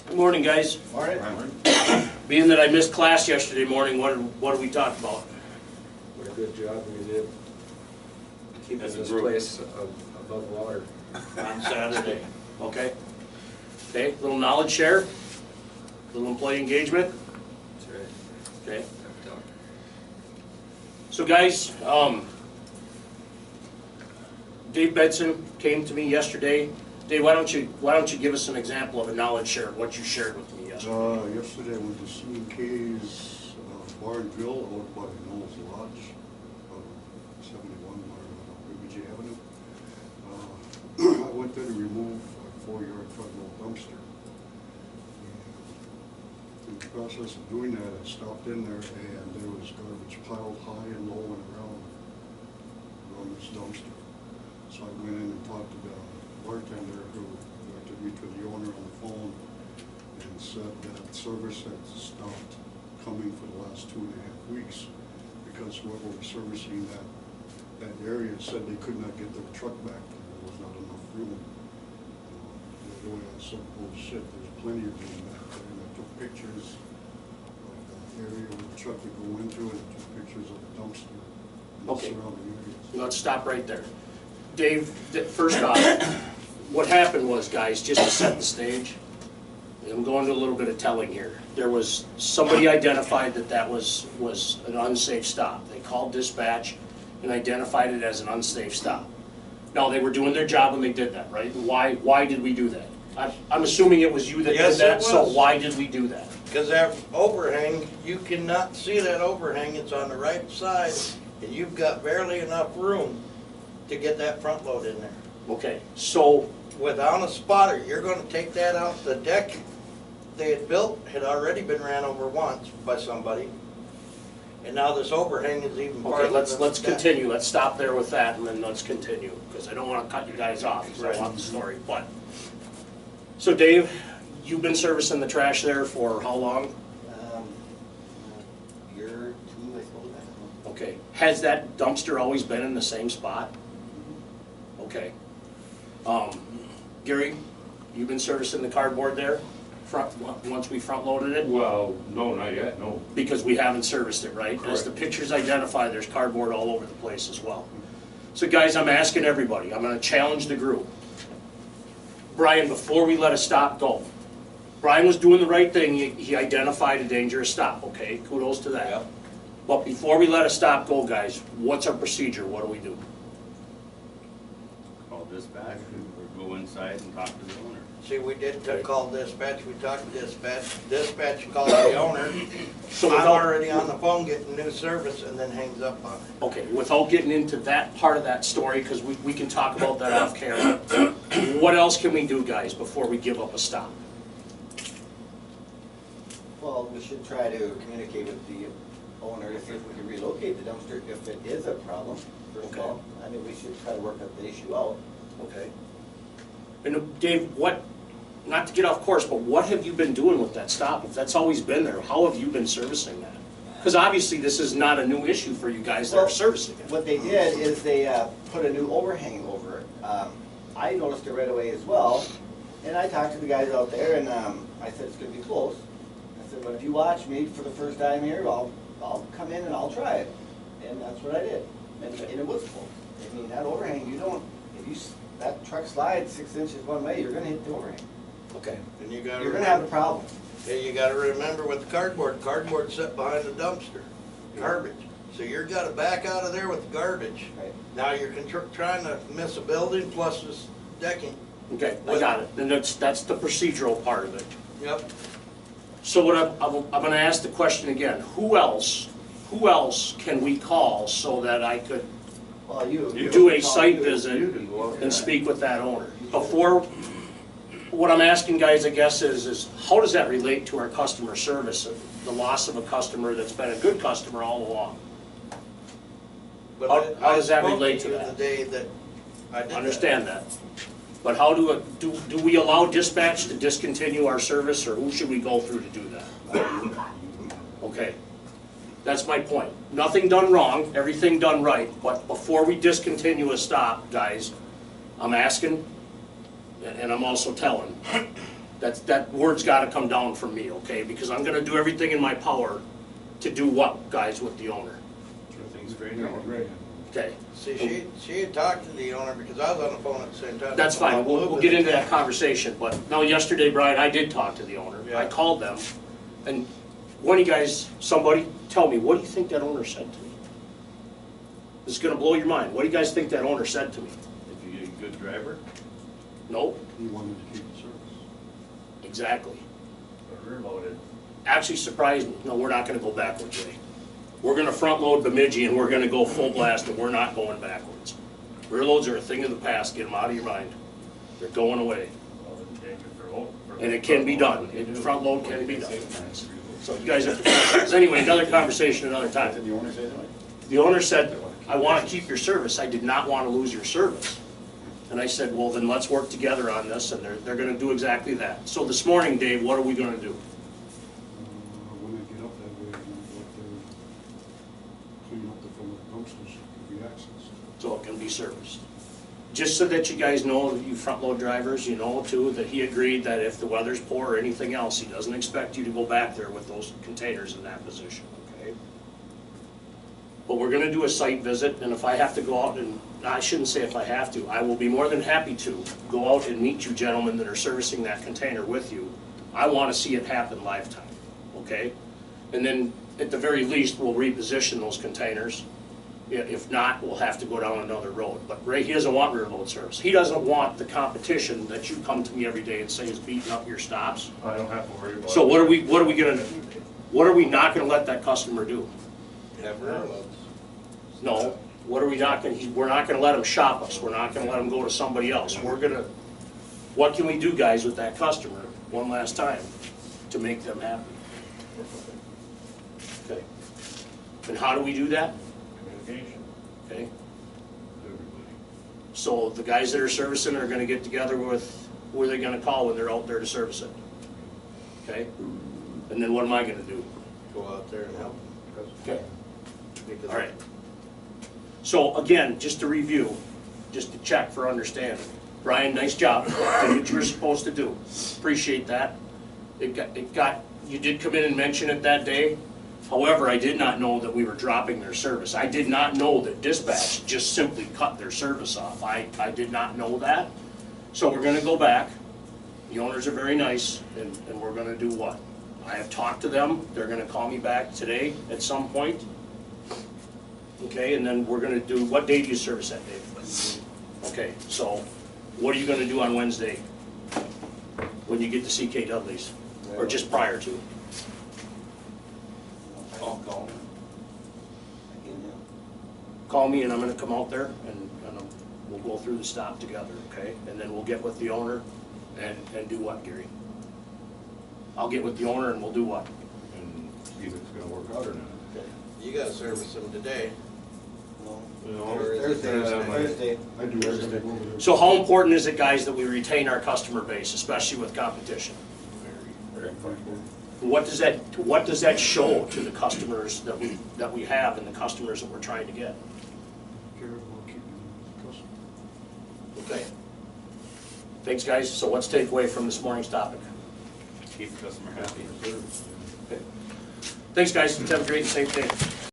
Good morning, guys. Morning. Being that I missed class yesterday morning, what did we talk about? What a good job we did keeping this place above water. On Saturday. Okay. Okay, little knowledge share, little employee engagement. That's right. Okay. So guys, Dave Benson came to me yesterday. Dave, why don't you give us an example of a knowledge share, what you shared with me yesterday? Yesterday I went to C&K's Bar and Grill out by Noel's Lodge, 71 Ruby Avenue. I went there to remove a 4-yard front load dumpster. In the process of doing that, I stopped in there and there was garbage piled high and low and around this dumpster. So I went in and talked to the bartender who directed me to the owner on the phone and said that service had stopped coming for the last 2.5 weeks because whoever was servicing that area said they could not get their truck back there. There was not enough room. The way I said, bullshit, there's plenty of room back there. And I took pictures of the area where the truck would go into and I took pictures of the dumpster and the surrounding areas. Let's stop right there. Dave, first off, what happened was, guys, just to set the stage, I'm going to a little bit of telling here. There was, somebody identified that was an unsafe stop. They called dispatch and identified it as an unsafe stop. Now, they were doing their job when they did that, right? Why did we do that? I'm assuming it was you that did that, so why did we do that? Because that overhang, you cannot see that overhang, it's on the right side, and you've got barely enough room to get that front load in there. Okay, so without a spotter, you're going to take that out. The deck they had built had already been ran over once by somebody, and now this overhang is even farther. Okay, let's continue. Let's stop there with that, and then let's continue, because I don't want to cut you guys off, because I want the story. But so, Dave, you've been servicing the trash there for how long? A year or two, I suppose. Okay. Has that dumpster always been in the same spot? Okay. Gary, you've been servicing the cardboard there once we front loaded it? Well, no, not yet, no. Because we haven't serviced it, right? Correct. As the pictures identify, there's cardboard all over the place as well. So guys, I'm asking everybody, I'm gonna challenge the group. Brian, before we let a stop go, Brian was doing the right thing, he identified a dangerous stop, okay? Kudos to that. Yep. But before we let a stop go, guys, what's our procedure? What do we do? Call dispatch or go inside and talk to the owner. See, we didn't call dispatch, we talked to dispatch. Dispatch called the owner. So I'm already on the phone getting new service and then hangs up on it. Okay, without getting into that part of that story, because we can talk about that off camera, what else can we do, guys, before we give up a stop? Well, we should try to communicate with the owner to see if we can relocate the dumpster if it is a problem, first of all. I mean, we should try to work the issue out. Okay. And Dave, not to get off course, but what have you been doing with that stop? If that's always been there, how have you been servicing that? Because obviously this is not a new issue for you guys that are servicing it. What they did is they put a new overhang over it. I noticed it right away as well, and I talked to the guys out there, and I said it's going to be close. I said, but if you watch me for the first time here, I'll come in and I'll try it. And that's what I did. And it was close. I mean, that overhang, that truck slides 6 inches one way, you're going to hit the overhang. Okay. And you're going to have a problem. Yeah, you got to remember with the cardboard set behind the dumpster, garbage. So you're got to back out of there with the garbage. Right. Now you're trying to miss a building plus this decking. Okay, I got it. And that's the procedural part of it. Yep. So what I'm going to ask the question again. Who else can we call so that I could Well, you do a site visit You can go out and there. speak with that owner? Before, what I'm asking guys, I guess, is how does that relate to our customer service, the loss of a customer that's been a good customer all along? But How does that I spoke relate to you that? The day that I did Understand that. But how do we allow dispatch to discontinue our service, or who should we go through to do that? Okay, that's my point. Nothing done wrong, everything done right, but before we discontinue a stop, guys, I'm asking, and I'm also telling, That word's gotta come down from me, okay? Because I'm gonna do everything in my power to do what, guys, with the owner, Everything's great. Right. okay? See, she had talked to the owner because I was on the phone at the same time. That's fine, we'll get into that conversation, but no, yesterday, Brian, I did talk to the owner. I Yeah. called them, and one of you guys, somebody, tell me, what do you think that owner said to me? This is gonna blow your mind. What do you guys think that owner said to me? If you get a good driver, Nope, He wanted to keep the service. exactly. rear loaded. Actually surprised me. No, we're not gonna go backwards, Ray. We're gonna front load Bemidji and we're gonna go full blast and we're not going backwards. Rear loads are a thing of the past, get them out of your mind. They're going away. And it can be done, front load can be done. So you guys have to, anyway, another conversation another time. Did the owner say that? The owner said, I wanna keep your service, I did not wanna lose your service. And I said, well, then let's work together on this, and they're gonna do exactly that. So this morning, Dave, what are we gonna do? When they get up that way, and let them clean up the front of the dumpsters, to be accessed. So it can be serviced. Just so that you guys know, you front load drivers, you know too, that he agreed that if the weather's poor or anything else, he doesn't expect you to go back there with those containers in that position, okay? But we're gonna do a site visit, and if I have to go out and, I shouldn't say if I have to, I will be more than happy to go out and meet you gentlemen that are servicing that container with you. I wanna see it happen lifetime, okay? And then, at the very least, we'll reposition those containers. If not, we'll have to go down another road. But Ray, he doesn't want rear load service. He doesn't want the competition that you come to me every day and say is beating up your stops. I don't have to worry about it. So what are we gonna, what are we not gonna let that customer do? Have rear loads. No, what are we not gonna, we're not gonna let him shop us. We're not gonna let him go to somebody else. We're gonna, what can we do, guys, with that customer one last time to make them happy? Okay. And how do we do that? Communication, Okay. everybody. So the guys that are servicing are gonna get together with, who are they gonna call when they're out there to service it? Okay? And then what am I gonna do? Go out there and help them. Okay, Because all right. So again, just to review, just to check for understanding. Brian, nice job. Did what you were supposed to do. Appreciate that. It got, you did come in and mention it that day. However, I did not know that we were dropping their service. I did not know that dispatch just simply cut their service off. I did not know that. So we're gonna go back. The owners are very nice, and we're gonna do what? I have talked to them. They're gonna call me back today at some point. Okay, and then we're gonna do, what day do you service that, Dave? Okay, so what are you gonna do on Wednesday? When you get to CK Dudley's, or just prior to? Call. Call me and I'm gonna come out there and we'll go through the stop together, okay? And then we'll get with the owner and do what, Gary? I'll get with the owner and we'll do what? And see if it's gonna work out or not. Okay. you gotta service them today. Thursday. I do everything over there. So how important is it, guys, that we retain our customer base, especially with competition? Very important. What does that show to the customers that we have and the customers that we're trying to get? Care about keeping the customer. Okay. Thanks, guys. So what's take away from this morning's topic? Keep the customer happy. Thanks, guys. Have a great and safe day.